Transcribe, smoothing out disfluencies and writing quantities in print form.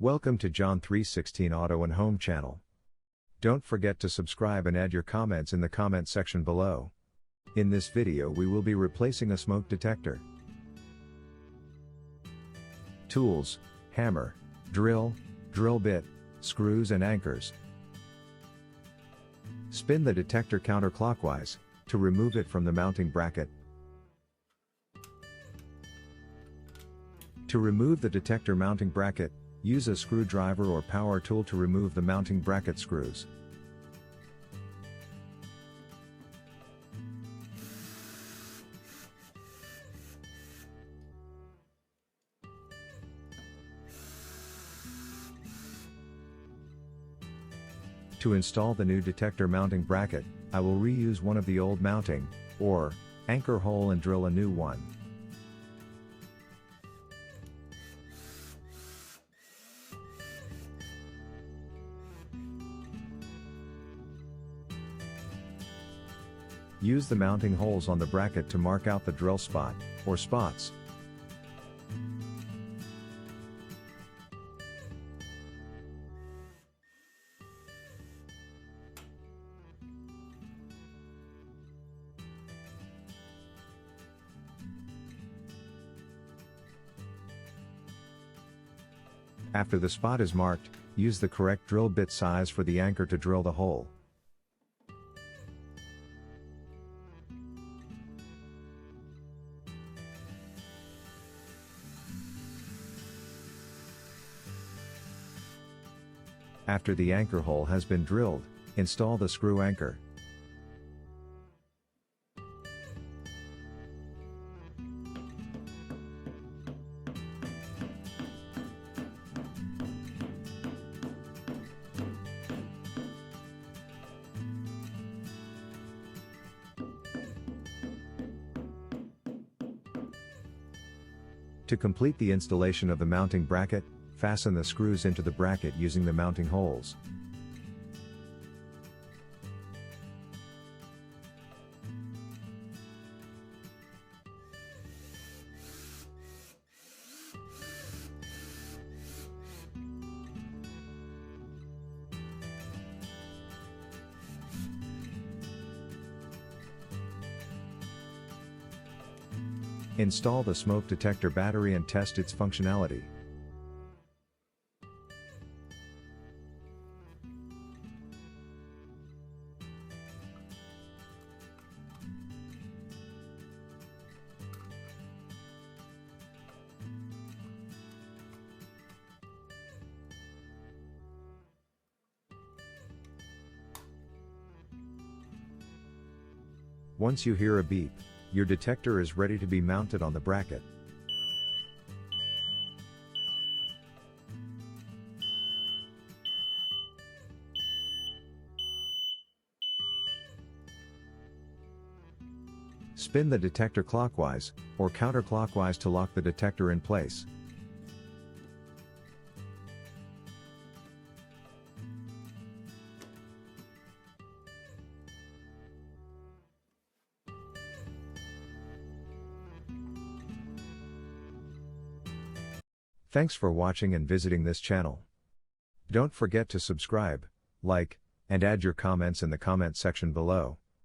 Welcome to John 3:16 Auto and Home channel. Don't forget to subscribe and add your comments in the comment section below. In this video we will be replacing a smoke detector. Tools: hammer, drill, drill bit, screws and anchors. Spin the detector counterclockwise to remove it from the mounting bracket. To remove the detector mounting bracket, use a screwdriver or power tool to remove the mounting bracket screws. To install the new detector mounting bracket, I will reuse one of the old mounting, or anchor hole and drill a new one. Use the mounting holes on the bracket to mark out the drill spot, or spots. After the spot is marked, use the correct drill bit size for the anchor to drill the hole. After the anchor hole has been drilled, install the screw anchor. To complete the installation of the mounting bracket, fasten the screws into the bracket using the mounting holes. Install the smoke detector battery and test its functionality. Once you hear a beep, your detector is ready to be mounted on the bracket. Spin the detector clockwise, or counterclockwise to lock the detector in place. Thanks for watching and visiting this channel. Don't forget to subscribe, like, and add your comments in the comment section below.